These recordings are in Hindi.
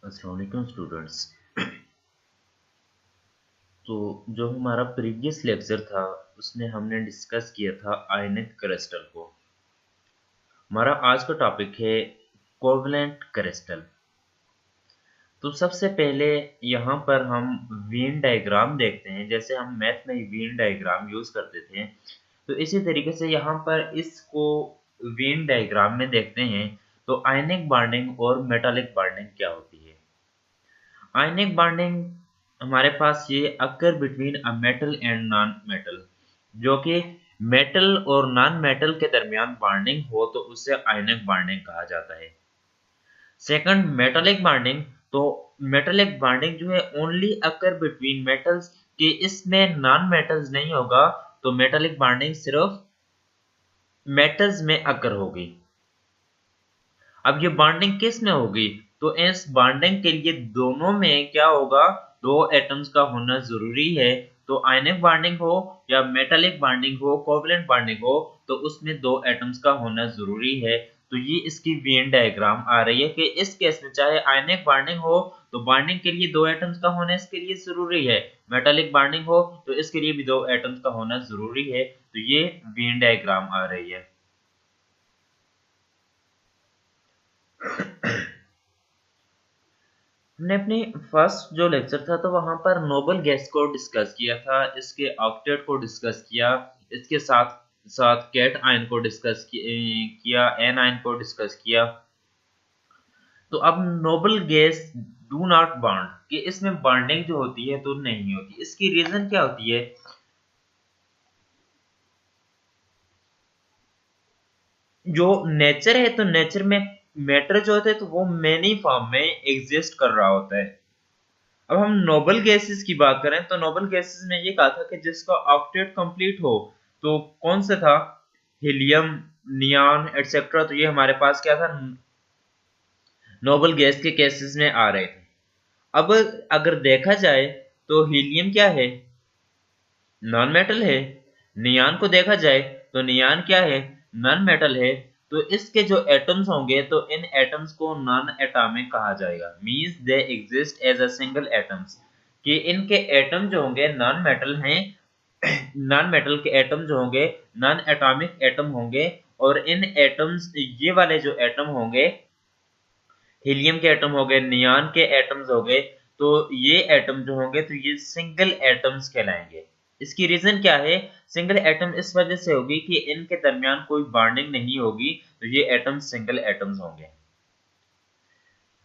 अस्सलाम वालेकुम स्टूडेंट्स। तो जो हमारा प्रीवियस लेक्चर था उसमें हमने डिस्कस किया था आयनिक क्रिस्टल को। हमारा आज का टॉपिक है कोवलेंट क्रिस्टल। तो सबसे पहले यहाँ पर हम वेन डायग्राम देखते हैं। जैसे हम मैथ में वेन डायग्राम यूज करते थे, तो इसी तरीके से यहाँ पर इसको वेन डायग्राम में देखते हैं। तो आयनिक बॉन्डिंग और मेटालिक बॉन्डिंग क्या होती है। आयनिक बॉन्डिंग हमारे पास ये occur between a metal and non metal, जो कि मेटल और नॉन मेटल के दरमियान बॉन्डिंग हो तो उसे आयनिक बॉन्डिंग कहा जाता है। Second, metallic bonding. तो मेटालिक बॉन्डिंग जो है ओनली अकर बिटवीन मेटल्स, कि इसमें नॉन मेटल्स नहीं होगा। तो मेटालिक बॉन्डिंग सिर्फ मेटल्स में अकर होगी। अब ये बॉन्डिंग किस में होगी, तो इस बॉन्डिंग के लिए दोनों में क्या होगा, दो एटम्स का होना जरूरी है। तो आयनिक बॉन्डिंग हो या मेटालिक बॉन्डिंग हो, कोवलेंट बॉन्डिंग हो, तो उसमें दो एटम्स का होना जरूरी है। तो ये इसकी वेन डायग्राम आ रही है कि इस केस में चाहे आयनिक बॉन्डिंग हो तो बॉन्डिंग के लिए दो एटम्स का होना इसके लिए जरूरी है, मेटालिक बॉन्डिंग हो तो इसके लिए भी दो एटम्स का होना जरूरी है। तो ये वेन डायग्राम आ रही है। हमने अपनी फर्स्ट जो लेक्चर था तो वहां पर नोबल गैस को डिस्कस किया था, इसके ऑक्टेट को डिस्कस किया, इसके साथ साथ कैट आयन को डिस्कस किया, एन आयन को डिस्कस किया। तो अब noble gas do not bond, कि इसमें बॉन्डिंग जो होती है तो नहीं होती। इसकी रीजन क्या होती है, जो नेचर है तो नेचर में मैटर जो होता है तो वो मैनी फॉर्म में एग्जिस्ट कर रहा होता है। अब हम नोबल गैसेस की बात करें तो नोबल गैसेस में ये कहा था कि जिसका ऑक्टेट कंप्लीट हो, तो कौन सा था, हीलियम, नियॉन एटसेट्रा। तो ये हमारे पास क्या था, नोबल गैस के केसेस में आ रहे थे। अब अगर देखा जाए तो हीलियम क्या है, नॉन मेटल है। नियॉन को देखा जाए तो नियॉन क्या है, नॉन मेटल है। तो इसके जो एटम्स होंगे तो इन एटम्स को नॉन एटॉमिक कहा जाएगा, means they exist as a single atoms, कि इनके एटम जो होंगे नॉन मेटल हैं। नॉन मेटल के एटम जो होंगे नॉन एटॉमिक एटम होंगे, और इन एटम्स, ये वाले जो एटम होंगे, हीलियम के एटम हो गए, नियॉन के एटम्स हो गए, तो ये एटम जो होंगे तो ये सिंगल एटम्स कहलाएंगे। इसकी रीजन क्या है, सिंगल एटम इस वजह से होगी कि इनके दरमियान कोई बॉन्डिंग नहीं होगी, तो ये एटम सिंगल एटम्स होंगे।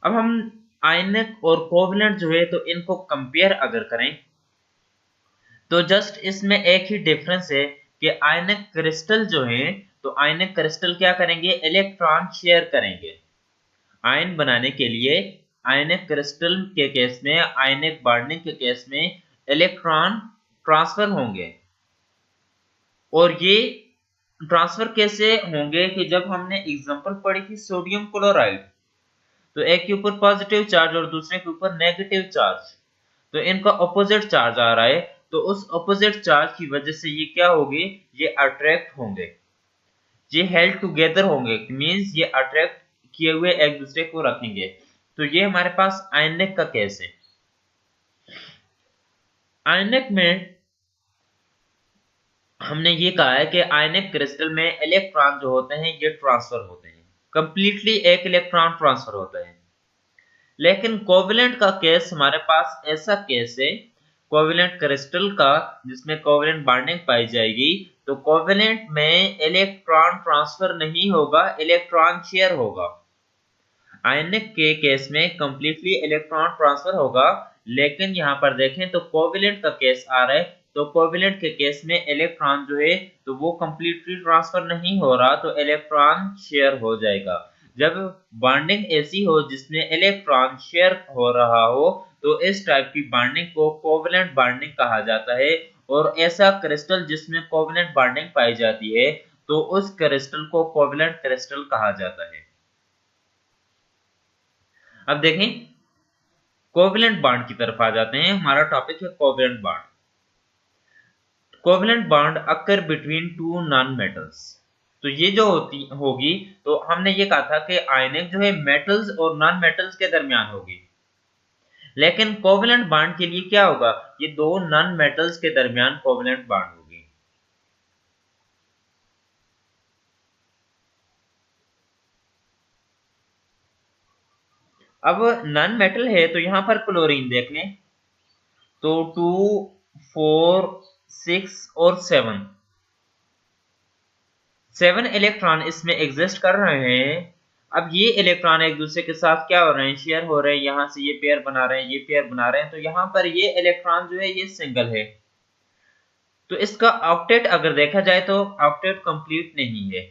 अब हम आयनिक और कोवलेंट जो है तो इनको कंपेयर अगर करें तो जस्ट इसमें एक ही डिफरेंस है कि आयनिक क्रिस्टल जो है तो आयनिक क्रिस्टल क्या करेंगे, इलेक्ट्रॉन शेयर करेंगे। आयन बनाने के लिए आयनिक क्रिस्टल के केस में, आयनिक बॉन्डिंग के केस में इलेक्ट्रॉन ट्रांसफर होंगे। और ये ट्रांसफर कैसे होंगे, कि जब हमने एग्जांपल पढ़ी थी सोडियम क्लोराइड, तो एक के ऊपर पॉजिटिव चार्ज और दूसरे के ऊपर नेगेटिव चार्ज, तो इनका ऑपोजिट चार्ज आ रहा है। तो उस ऑपोजिट चार्ज की वजह से ये क्या होगी, ये अट्रैक्ट होंगे, ये हेल्ड टुगेदर होंगे, मींस ये अट्रैक्ट किए हुए एक दूसरे को रखेंगे। तो ये हमारे पास आयनिक का केस है। आयनिक में हमने ये कहा है कि आयनिक क्रिस्टल में इलेक्ट्रॉन जो होते हैं ये ट्रांसफर होते हैं, कंप्लीटली एक इलेक्ट्रॉन ट्रांसफर होता है। लेकिन कोवेलेंट का केस हमारे पास ऐसा केस है, कोवेलेंट क्रिस्टल का, जिसमें कोवेलेंट बॉन्डिंग पाई जाएगी, तो कोवेलेंट में इलेक्ट्रॉन ट्रांसफर नहीं होगा, इलेक्ट्रॉन शेयर होगा। आयनिक के केस में कंप्लीटली इलेक्ट्रॉन ट्रांसफर होगा, लेकिन यहाँ पर देखें तो कोवेलेंट का केस आ रहा है, तो कोवेलेंट के केस में इलेक्ट्रॉन जो है तो वो कंप्लीटली ट्रांसफर नहीं हो रहा, तो इलेक्ट्रॉन शेयर हो जाएगा। जब बॉन्डिंग ऐसी हो जिसमें इलेक्ट्रॉन शेयर हो रहा हो, तो इस टाइप की बॉन्डिंग को कोवेलेंट बॉन्डिंग कहा जाता है। और ऐसा क्रिस्टल जिसमें कोवेलेंट बॉन्डिंग पाई जाती है तो उस क्रिस्टल को कोवेलेंट क्रिस्टल कहा जाता है। अब देखें, कोवेलेंट बॉन्ड की तरफ आ जाते हैं। हमारा टॉपिक है covalent bond. Covalent bond occur between two non metals. तो ये जो होगी, तो हमने ये कहा था कि आयनिक जो है मेटल्स और नॉन मेटल्स के दरमियान होगी। लेकिन कोवेलेंट बॉन्ड के लिए क्या होगा, ये दो नॉन मेटल्स के दरमियान कोवेलेंट बॉन्ड होगी। अब नॉन मेटल है तो यहां पर क्लोरीन देख लें, तो 2, 4, 6 और 7 इलेक्ट्रॉन इसमें एग्जिस्ट कर रहे हैं। अब ये इलेक्ट्रॉन एक दूसरे के साथ क्या हो रहे हैं, शेयर हो रहे हैं, यहां से ये पेयर बना रहे हैं, ये पेयर बना रहे हैं, तो यहां पर ये इलेक्ट्रॉन जो है ये सिंगल है। तो इसका ऑक्टेट अगर देखा जाए तो ऑक्टेट कंप्लीट नहीं है।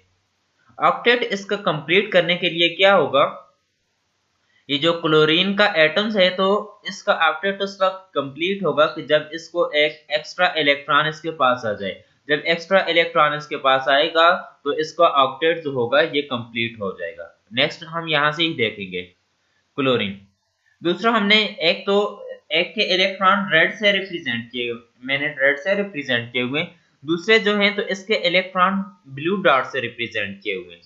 ऑक्टेट इसका कंप्लीट करने के लिए क्या होगा, ये जो क्लोरीन का एटम्स है तो इसका ऑक्टेट उस वक्त कंप्लीट होगा कि जब इसको एक एक्स्ट्रा इलेक्ट्रॉन इसके पास आ जाए। जब एक्स्ट्रा इलेक्ट्रॉन इसके पास आएगा तो इसका ऑक्टेट जो होगा ये कंप्लीट हो जाएगा। नेक्स्ट हम यहां से ही देखेंगे क्लोरीन। दूसरा हमने एक तो एक के इलेक्ट्रॉन रेड से रिप्रेजेंट किए, मैंने रेड से रिप्रेजेंट किए हुए। दूसरे जो हैं तो इसके इलेक्ट्रॉन ब्लू डॉट से रिप्रेजेंट किए हुए।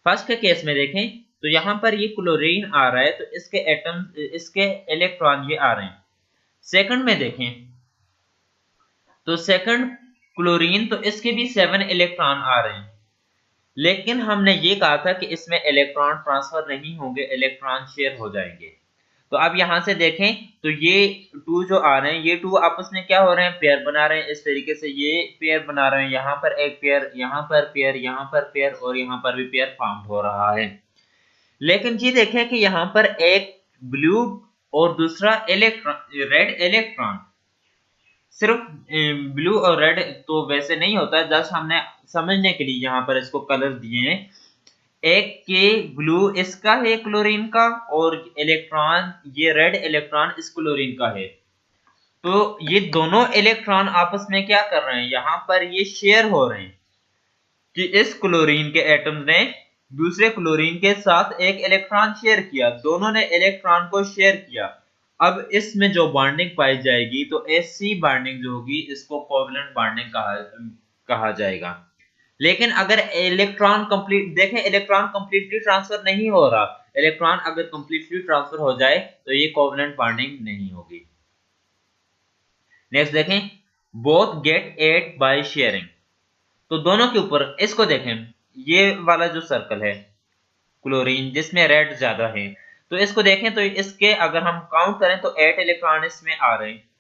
फर्स्ट के केस में देखें तो यहां पर ये क्लोरीन आ रहा है तो इसके एटम इसके इलेक्ट्रॉन ये आ रहे हैं। सेकंड में देखें तो सेकंड क्लोरीन तो इसके भी 7 इलेक्ट्रॉन आ रहे हैं, लेकिन हमने ये कहा था कि इसमें इलेक्ट्रॉन ट्रांसफर नहीं होंगे, इलेक्ट्रॉन शेयर हो जाएंगे। तो अब यहां से देखें तो ये 2 जो आ रहे हैं ये 2 आपस में क्या हो रहे हैं, पेयर बना रहे हैं। इस तरीके से ये पेयर बना रहे हैं, यहाँ पर एक पेयर, यहाँ पर पेयर, यहाँ पर पेयर और यहाँ पर भी पेयर फॉर्म हो रहा है। लेकिन ये देखें कि यहाँ पर एक ब्लू और दूसरा इलेक्ट्रॉन रेड इलेक्ट्रॉन, सिर्फ ब्लू और रेड तो वैसे नहीं होता है, जस्ट हमने समझने के लिए यहाँ पर इसको कलर दिए हैं। एक के ब्लू इसका है क्लोरीन का और इलेक्ट्रॉन ये रेड इलेक्ट्रॉन इस क्लोरीन का है। तो ये दोनों इलेक्ट्रॉन आपस में क्या कर रहे हैं, यहाँ पर ये शेयर हो रहे हैं कि इस क्लोरीन के एटम ने दूसरे क्लोरीन के साथ एक इलेक्ट्रॉन शेयर किया, दोनों ने इलेक्ट्रॉन को शेयर किया। अब इसमें जो बॉन्डिंग पाई जाएगी तो ऐसी बॉन्डिंग जो होगी इसको कोवेलेंट बॉन्डिंग कहा जाएगा। लेकिन अगर इलेक्ट्रॉन कंप्लीट देखें, इलेक्ट्रॉन कंप्लीटली ट्रांसफर नहीं हो रहा, इलेक्ट्रॉन अगर कंप्लीटली ट्रांसफर हो जाए तो ये कोवेलेंट बॉन्डिंग नहीं होगी। नेक्स्ट देखें, both get eight by sharing. तो दोनों के ऊपर इसको देखें, ये वाला जो सर्कल है क्लोरीन जिसमें रेड ज्यादा है, तो इसको देखें तो इसके अगर हम काउंट करें तो 8 इलेक्ट्रॉन इसमें आ रहे हैं।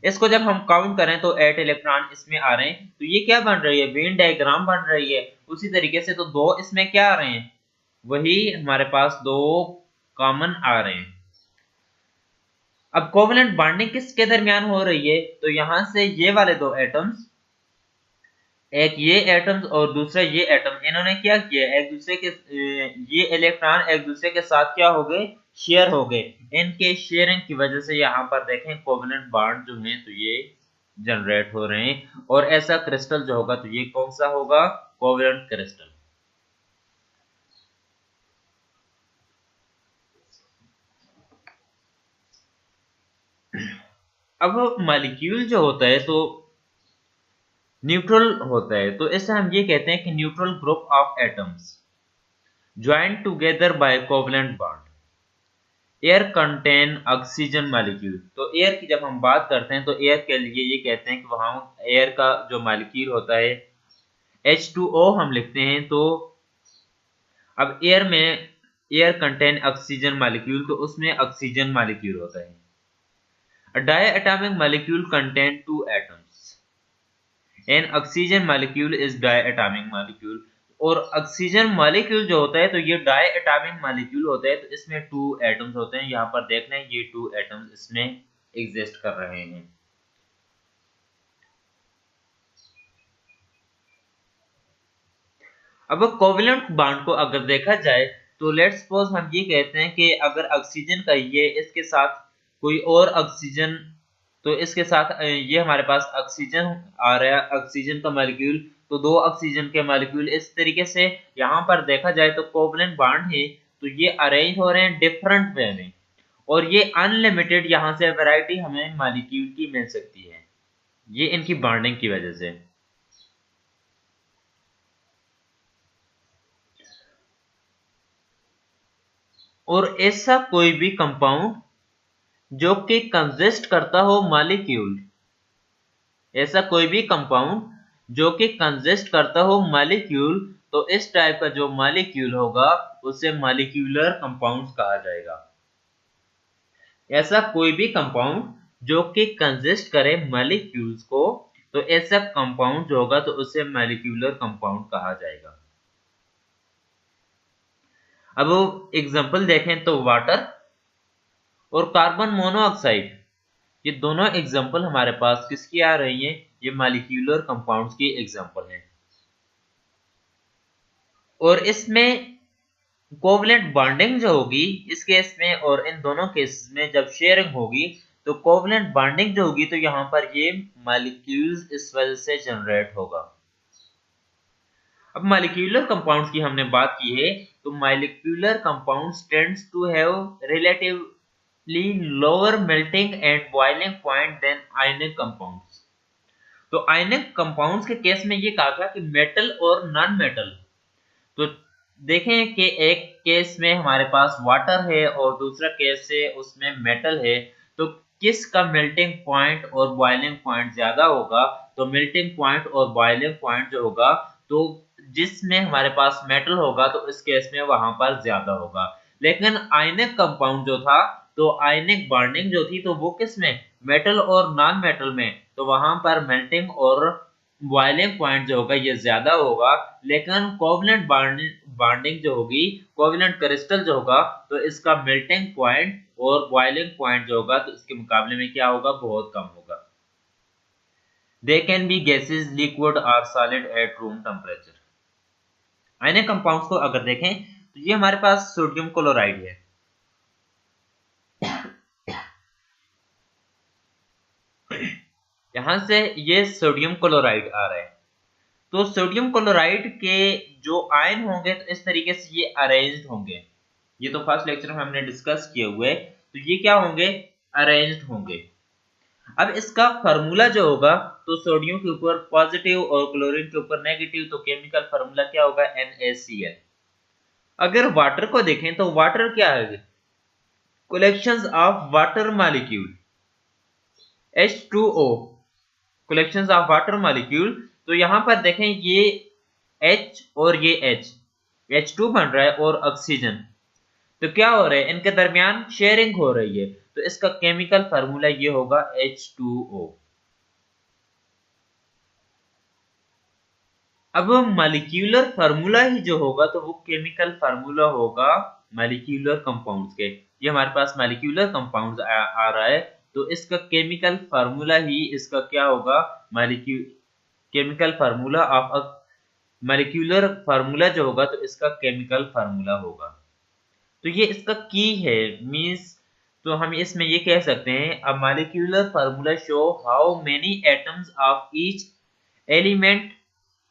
इसको जब हम काउंट करें तो 8 इलेक्ट्रॉन इसमें आ रहे हैं, तो ये क्या बन रही है, वेन डायग्राम बन रही है। उसी तरीके से तो 2 इसमें क्या आ रहे हैं, वही हमारे पास 2 कॉमन आ रहे हैं। अब कोवेलेंट बॉन्डिंग किसके दरमियान हो रही है, तो यहां से ये वाले 2 एटम्स, एक ये एटम्स और दूसरा ये एटम, इन्होंने क्या किया, एक दूसरे के ये इलेक्ट्रॉन एक दूसरे के साथ क्या हो गए, शेयर हो गए। इनके शेयरिंग की वजह से यहाँ पर देखें कोवेलेंट बॉन्ड जो है तो ये जनरेट हो रहे हैं। और ऐसा क्रिस्टल जो होगा तो ये कौन सा होगा, कोवेलेंट क्रिस्टल। अब मॉलिक्यूल जो होता है तो न्यूट्रल होता है, तो इससे हम ये कहते हैं कि neutral group of atoms joint together by covalent bond. Air contain oxygen molecule, तो एयर की जब हम बात करते हैं तो एयर के लिए ये कहते हैं कि वहां एयर का जो मॉलिक्यूल होता है H2O हम लिखते हैं। तो अब एयर में एयर कंटेन ऑक्सीजन मॉलिक्यूल, तो उसमें ऑक्सीजन मॉलिक्यूल होता है। Diatomic molecule contain 2 atoms, N oxygen molecule is diatomic molecule. और ऑक्सीजन मॉलिक्यूल जो होता है तो ये डायटोमिक मॉलिक्यूल होता है, तो इसमें 2 एटम्स होते हैं। यहाँ पर देख लें ये 2 एटम्स इसमें एग्जिस्ट कर रहे हैं। अब कोवेलेंट बॉन्ड को अगर देखा जाए तो लेट्स सपोज हम ये कहते हैं कि अगर ऑक्सीजन का ये इसके साथ कोई और ऑक्सीजन, तो इसके साथ ये हमारे पास ऑक्सीजन आ रहा है, ऑक्सीजन का मॉलिक्यूल, तो 2 ऑक्सीजन के मॉलिक्यूल इस तरीके से यहाँ पर देखा जाए तो कोवेलेंट बॉन्ड है। तो ये अरेंज हो रहे हैं डिफरेंट वे में, और ये अनलिमिटेड यहाँ से वैरायटी हमें मॉलिक्यूल की मिल सकती है, ये इनकी बॉन्डिंग की वजह से। और ऐसा कोई भी कंपाउंड जो कि कंसिस्ट करता हो मॉलिक्यूल, ऐसा कोई भी कंपाउंड जो कि कंसिस्ट करता हो मॉलिक्यूल, तो इस टाइप का जो मॉलिक्यूल होगा उसे मॉलिक्यूलर कंपाउंड्स कहा जाएगा। ऐसा कोई भी कंपाउंड जो कि कंसिस्ट करे मॉलिक्यूल्स को, तो ऐसा कंपाउंड जो होगा तो उसे मॉलिक्यूलर कंपाउंड कहा जाएगा। अब एग्जांपल देखें तो वाटर और कार्बन मोनोऑक्साइड, ये दोनों एग्जांपल हमारे पास किसकी आ रही हैं? ये मॉलिक्यूलर कंपाउंड्स की एग्जांपल हैं। और इसमें कोवलेंट बॉन्डिंग जो होगी इस केस में और इन दोनों केस में जब शेयरिंग होगी, तो कोवलेंट बॉन्डिंग जो होगी तो यहाँ पर ये मॉलिक्यूल्स इस वजह से जनरेट होगा। अब मॉलिक्यूलर कंपाउंड्स की हमने बात की है, तो molecular compounds tends to have relatively lower melting and boiling point than ionic compounds. तो आयनिक कंपाउंड्स के केस में ये कहा था कि मेटल और नॉन मेटल, तो देखें कि एक केस में हमारे पास वाटर है और दूसरा केस है उसमें मेटल है, तो किसका मेल्टिंग पॉइंट और बॉइलिंग पॉइंट ज्यादा होगा? तो मेल्टिंग पॉइंट और बॉइलिंग पॉइंट जो होगा तो जिसमें हमारे पास मेटल होगा तो इस केस में वहां पर ज्यादा होगा। लेकिन आयनिक कंपाउंड जो था, तो आयनिक बॉन्डिंग जो थी तो वो किस में? मेटल और नॉन मेटल में, तो वहां पर मेल्टिंग और बॉइलिंग पॉइंट जो होगा ये ज्यादा होगा। लेकिन कोवलेंट बॉन्डिंग जो होगी, कोवलेंट क्रिस्टल जो होगा, तो इसका मेल्टिंग पॉइंट और बॉइलिंग पॉइंट जो होगा तो इसके मुकाबले में क्या होगा? बहुत कम होगा। They can be gases, liquid और solid at room temperature. Ionic compounds को अगर देखें तो ये हमारे पास सोडियम क्लोराइड है। यहां से ये सोडियम क्लोराइड आ रहा है, तो सोडियम क्लोराइड के जो आयन होंगे तो इस तरीके से ये अरेंज्ड होंगे। ये तो फर्स्ट लेक्चर में हमने डिस्कस किए हुए, तो ये क्या होंगे? अरेंज्ड होंगे। अब इसका फार्मूला जो होगा, तो सोडियम के ऊपर पॉजिटिव और क्लोरीन के ऊपर नेगेटिव, तो केमिकल फार्मूला क्या होगा? NaCl। अगर वाटर को देखें तो वाटर क्या है? Collections of water molecule, H2O, collections of water molecule. तो यहां पर देखें ये H और ये H2 बन रहा है और ऑक्सीजन, तो क्या हो रहा है? इनके दरमियान शेयरिंग हो रही है, तो इसका केमिकल फार्मूला ये होगा H2O। अब मॉलिक्यूलर फार्मूला ही जो होगा तो वो केमिकल फार्मूला होगा मॉलिक्यूलर कंपाउंड्स के। ये हमारे पास मॉलिक्यूलर कंपाउंड्स आ रहा है, तो इसका केमिकल फार्मूला ही इसका क्या होगा? Chemical formula of molecular formula जो होगा तो इसका केमिकल फार्मूला होगा। तो ये इसका की है, मींस तो हम इसमें ये कह सकते हैं a molecular formula show how many atoms of each element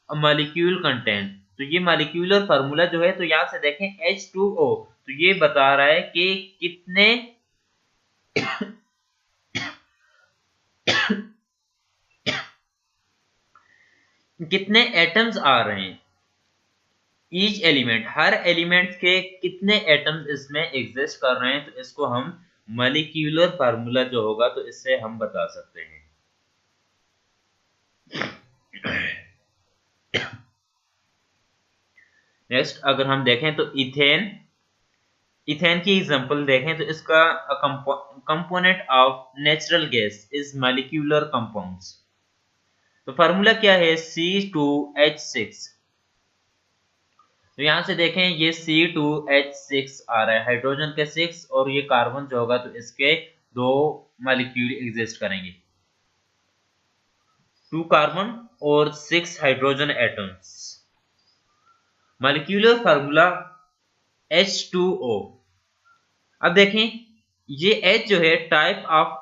molecule content. तो ये मॉलिक्यूलर फार्मूला जो है, तो यहां से देखें H2O, तो ये बता रहा है कि कितने एटम्स आ रहे हैं। ईच एलिमेंट, हर एलिमेंट के कितने एटम्स इसमें एग्जिस्ट कर रहे हैं, तो इसको हम मॉलिक्यूलर फार्मूला जो होगा तो इससे हम बता सकते हैं। नेक्स्ट अगर हम देखें तो इथेन, इथेन की एग्जांपल देखें तो इसका component of natural gas is molecular compounds. तो फार्मूला क्या है? C2H6। तो यहां से देखें ये C2H6 आ रहा है, हाइड्रोजन के 6 और ये कार्बन जो होगा तो इसके 2 मॉलिक्यूल एग्जिस्ट करेंगे, 2 कार्बन और 6 hydrogen atoms. Molecular formula H2O। अब देखें ये H जो है type of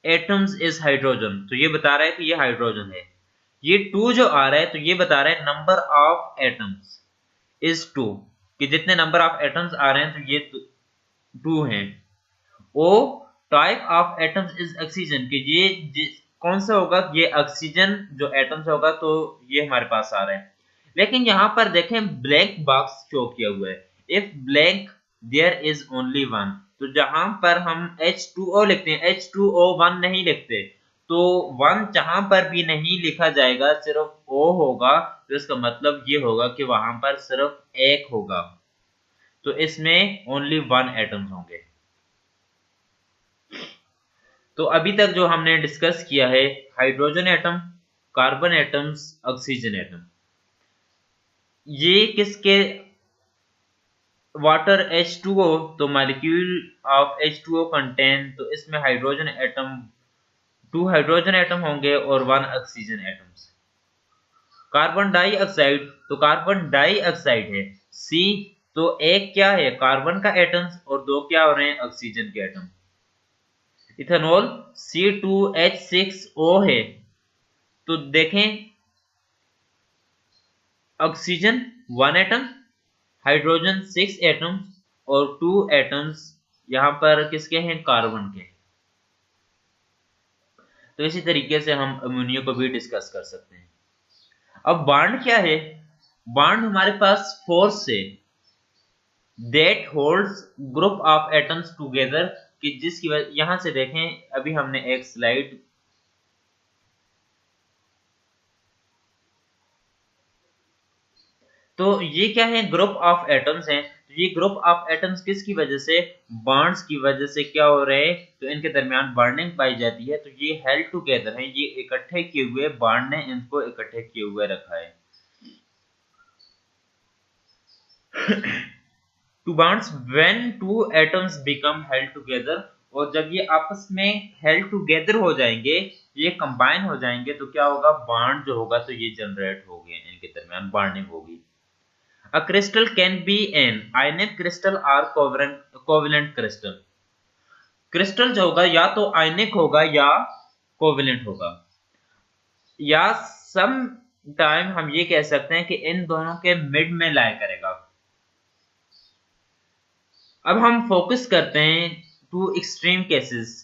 atoms is hydrogen, तो ये बता रहा है कि ये हाइड्रोजन है। ये 2 जो आ रहा है तो ये बता रहा है नंबर ऑफ एटम्स इज 2, कि जितने नंबर ऑफ एटम्स आ रहे हैं तो ये 2 हैं। O type of atoms is oxygen, कि ये कौन सा होगा? ये ऑक्सीजन जो एटम्स होगा, तो ये हमारे पास आ रहा है। लेकिन यहाँ पर देखें ब्लैंक बॉक्स शो किया हुआ है। If blank there is only one. तो जहां पर हम H2O लिखते हैं, H2O1 नहीं लिखते, तो वन जहां पर भी नहीं लिखा जाएगा, सिर्फ O होगा, तो इसका मतलब ये होगा कि वहां पर सिर्फ एक होगा। तो इसमें ओनली वन एटम्स होंगे। तो अभी तक जो हमने डिस्कस किया है, hydrogen atom, carbon atoms, oxygen atom, ये किसके, वाटर H2O, तो मॉलिक्यूल ऑफ H2O कंटेन, तो इसमें हाइड्रोजन एटम, 2 हाइड्रोजन एटम होंगे और 1 ऑक्सीजन एटम्स। कार्बन डाइऑक्साइड, तो कार्बन डाइऑक्साइड है C, तो एक क्या है, कार्बन का एटम्स, और दो क्या हो रहे हैं, ऑक्सीजन के एटम। इथेनॉल C2H6O है, तो देखें ऑक्सीजन 1 एटम, हाइड्रोजन 6 एटम्स, और 2 एटम्स यहां पर किसके हैं, कार्बन के। तो इसी तरीके से हम अमोनिया को भी डिस्कस कर सकते हैं। अब बॉन्ड क्या है, बॉन्ड हमारे पास फोर्स है, that holds group of atoms together, कि जिसकी वजह, यहां से देखें, अभी हमने एक स्लाइड, तो ये क्या है, ग्रुप ऑफ एटम्स हैं। तो ये ग्रुप ऑफ एटम्स किसकी वजह से, बॉन्ड्स की वजह से क्या हो रहे हैं, तो इनके दरमियान बॉन्डिंग पाई जाती है। तो ये हेल्ड टुगेदर है, ये इकट्ठे किए हुए, बॉन्ड ने इनको इकट्ठे किए हुए रखा है। Two bonds when two atoms become held together, और जब ये आपस में हेल्ड टुगेदर हो जाएंगे, ये कंबाइन हो जाएंगे, तो क्या होगा, बॉन्ड जो होगा तो ये जनरेट हो गए, इनके दरमियान बॉन्डिंग होगी। A crystal can be an ionic crystal or covalent crystal. Crystal जो होगा या तो आयनिक होगा या कोवेलेंट होगा, या सम टाइम हम ये कह सकते हैं कि इन दोनों के मिड में लाई करेगा। अब हम फोकस करते हैं टू एक्सट्रीम केसेस,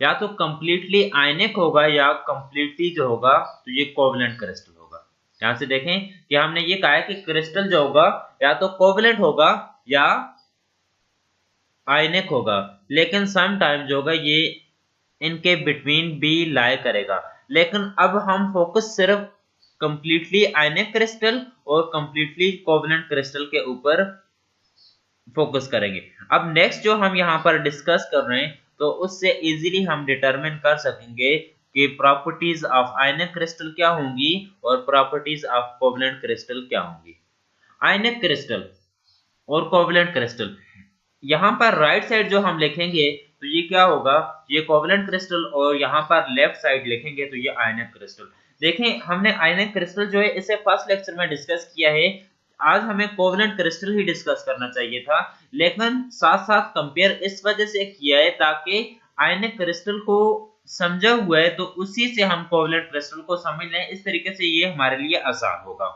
या तो कंप्लीटली आयनिक होगा या कंप्लीटली जो होगा तो ये कोवेलेंट क्रिस्टल होगा। यहां से देखें कि हमने ये कहा है कि क्रिस्टल जो होगा या तो कोवेलेंट होगा या आयनिक होगा, लेकिन सम टाइम जो होगा ये इनके बिटवीन भी लाई करेगा। लेकिन अब हम फोकस सिर्फ कंप्लीटली आयनिक क्रिस्टल और कंप्लीटली कोवेलेंट क्रिस्टल के ऊपर फोकस करेंगे। अब नेक्स्ट जो हम यहाँ पर डिस्कस कर रहे हैं, तो उससे इजीली हम डिटरमिन कर सकेंगे कि प्रॉपर्टीज ऑफ आयनिक क्रिस्टल क्या होंगी और प्रॉपर्टीज ऑफ कोवेलेंट क्रिस्टल क्या होंगी। आयनिक क्रिस्टल और कोवेलेंट क्रिस्टल, यहाँ पर राइट साइड जो हम लिखेंगे तो ये क्या होगा, ये कोवेलेंट क्रिस्टल, और यहाँ पर लेफ्ट साइड लिखेंगे तो ये आयनिक क्रिस्टल। देखें हमने आयनिक क्रिस्टल जो है इसे फर्स्ट लेक्चर में डिस्कस किया है, आज हमें कोवेलेंट क्रिस्टल ही डिस्कस करना चाहिए था, लेकिन साथ साथ कंपेयर इस वजह से किया है ताकि आयनिक क्रिस्टल को समझा हुआ है तो उसी से हम कोवेलेंट क्रिस्टल को समझ लें, इस तरीके से ये हमारे लिए आसान होगा।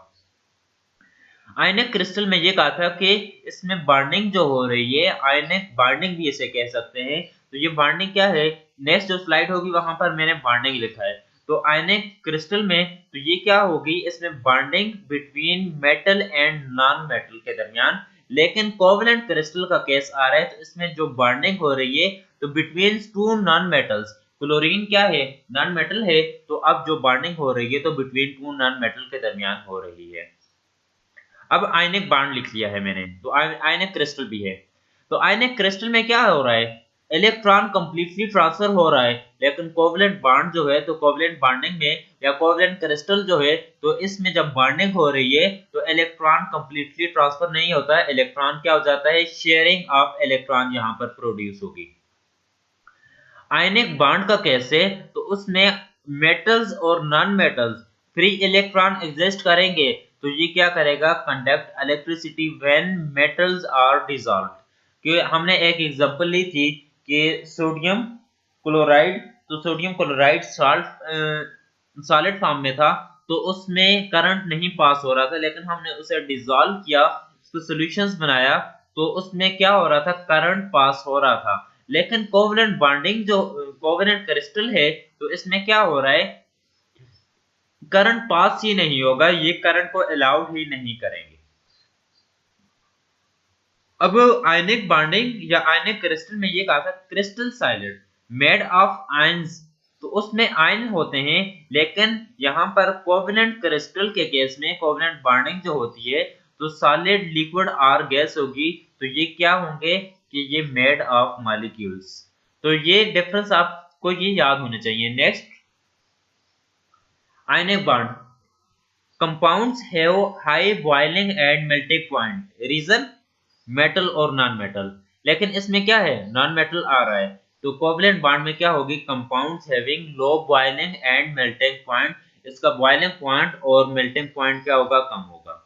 आयनिक क्रिस्टल में ये कहा था कि इसमें बॉन्डिंग जो हो रही है, आयनिक बॉन्डिंग भी इसे कह सकते हैं। तो ये बॉन्डिंग क्या है, नेक्स्ट जो स्लाइड होगी वहां पर मैंने बॉन्डिंग लिखा है। तो आयनिक क्रिस्टल में तो ये क्या होगी, इसमें bonding between metal and non metal के दरमियान। लेकिन कोवेलेंट क्रिस्टल का केस आ रहा है तो इसमें जो बॉन्डिंग हो रही है तो between two non metals, chlorine क्या है, नॉन मेटल है, तो अब जो बॉन्डिंग हो रही है तो बिटवीन टू नॉन मेटल के दरमियान हो रही है। अब आयनिक बॉन्ड लिख लिया है मैंने, तो आयनिक क्रिस्टल भी है। तो आयनिक क्रिस्टल में क्या हो रहा है, इलेक्ट्रॉन कंप्लीटली ट्रांसफर हो रहा है, लेकिन कोवेलेंट बॉन्ड जो है, तो कोवेलेंट बॉन्डिंग में या कोवेलेंट क्रिस्टल जो है, तो इसमें जब बॉन्डिंग हो रही है तो इलेक्ट्रॉन कंप्लीटली ट्रांसफर नहीं होता है, इलेक्ट्रॉन क्या हो जाता है, शेयरिंग ऑफ इलेक्ट्रॉन यहाँ पर प्रोड्यूस होगी। आयनिक बॉन्ड का कैसे, तो उसमें मेटल्स और non metals free electron exist करेंगे, तो ये क्या करेगा, conduct electricity when metals are dissolved. कि हमने एक एग्जांपल ली थी कि सोडियम क्लोराइड, तो सोडियम क्लोराइड सॉलिड फॉर्म में था, तो उसमें करंट नहीं पास हो रहा था, लेकिन हमने उसे डिसॉल्व किया, उसको सॉल्यूशंस बनाया, तो उसमें क्या हो रहा था, करंट पास हो रहा था। लेकिन कोवेलेंट बॉन्डिंग जो कोवेलेंट क्रिस्टल है, तो इसमें क्या हो रहा है, करंट पास ही नहीं होगा, ये करंट को अलाउड ही नहीं करेंगे। अब आयनिक बॉन्डिंग या आयनिक क्रिस्टल में ये कहा था crystal silent made of ions, तो उसमें आयन होते हैं, लेकिन यहाँ पर कोवेलेंट क्रिस्टल के केस में कोवेलेंट बॉन्डिंग जो होती है तो सॉलिड लिक्विड और गैस होगी, तो ये क्या होंगे कि ये मेड ऑफ मॉलिक्यूल्स। तो ये डिफरेंस आपको ये याद होने चाहिए। Next, ionic bond compounds have high boiling and melting point, reason metal और नॉन मेटल, लेकिन इसमें क्या है नॉन मेटल आ रहा है, तो कोवलेंट बॉन्ड में क्या होगी compounds having low boiling and melting point, इसका बॉइलिंग पॉइंट और मेल्टिंग पॉइंट क्या होगा कम होगा।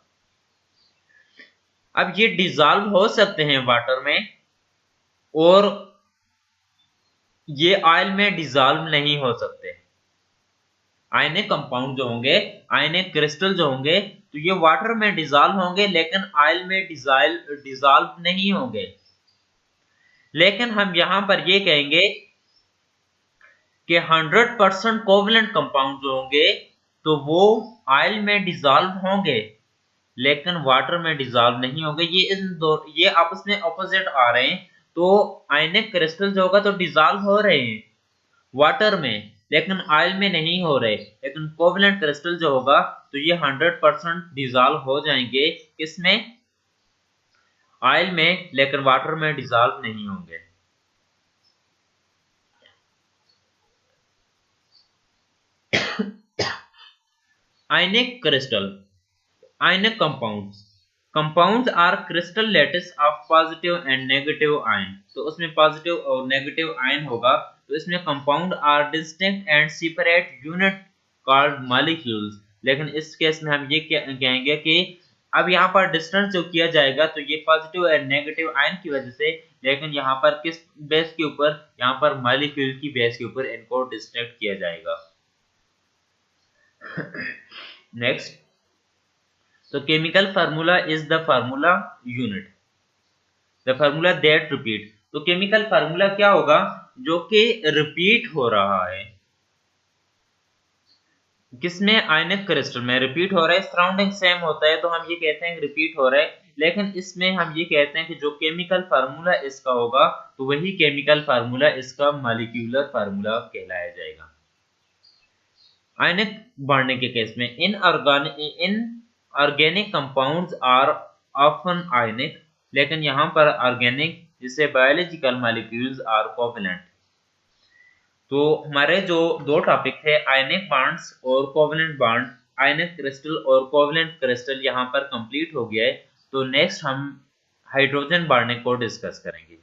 अब ये डिसॉल्व हो सकते हैं वाटर में और ये ऑयल में डिसॉल्व नहीं हो सकते। आयनिक कंपाउंड जो होंगे, आयनिक क्रिस्टल जो होंगे, तो ये वाटर में डिसॉल्व होंगे लेकिन ऑयल में डिसॉल्व नहीं होंगे। लेकिन हम यहां पर ये कहेंगे कि 100% कोवलेंट कंपाउंड जो होंगे तो वो ऑयल में डिसॉल्व होंगे लेकिन वाटर में डिसॉल्व नहीं होंगे। ये आपस में ऑपोजिट आ रहे हैं, तो आयनिक क्रिस्टल जो होगा तो डिसॉल्व हो रहे हैं वाटर में लेकिन ऑयल में नहीं हो रहे, लेकिन कोवलेंट क्रिस्टल जो होगा तो ये 100% डिसॉल्व हो जाएंगे किसमें ऑयल में, लेकिन वाटर में डिसॉल्व नहीं होंगे। Ionic crystal, ionic compounds are crystal lattice of positive and negative ion, तो उसमें पॉजिटिव और नेगेटिव आयन होगा, तो इसमें compound are distinct and separate unit called molecules, लेकिन इस केस में हम ये कहेंगे कि अब यहाँ पर डिस्टेंस जो किया जाएगा तो ये पॉजिटिव एंड नेगेटिव आयन की वजह से, लेकिन यहाँ पर किस बेस के ऊपर, यहाँ पर मॉलिक्यूल की बेस के ऊपर इनको डिस्टिंक्ट किया जाएगा। Next, so chemical formula is the formula unit, the formula that repeat, तो केमिकल फार्मूला क्या होगा जो कि रिपीट हो रहा है, किसमें आयनिक क्रिस्टल में रिपीट हो रहा है, सराउंडिंग सेम होता है तो हम ये कहते हैं रिपीट हो रहा है, लेकिन इसमें हम ये कहते हैं कि जो केमिकल फार्मूला इसका होगा तो वही केमिकल फार्मूला इसका मॉलिक्यूलर फार्मूला कहलाया जाएगा। आयनिक बॉन्डिंग के केस में inorganic compounds are often ionic, लेकिन यहाँ पर ऑर्गेनिक जिसे बायोलॉजिकल मॉलिक्यूल्स आर कोवेलेंट। तो हमारे जो दो टॉपिक थे आयनिक बॉन्ड्स और कोवेलेंट बॉन्ड, आयनिक क्रिस्टल और कोवेलेंट क्रिस्टल यहाँ पर कंप्लीट हो गया है। तो नेक्स्ट हम हाइड्रोजन बॉन्डिंग को डिस्कस करेंगे।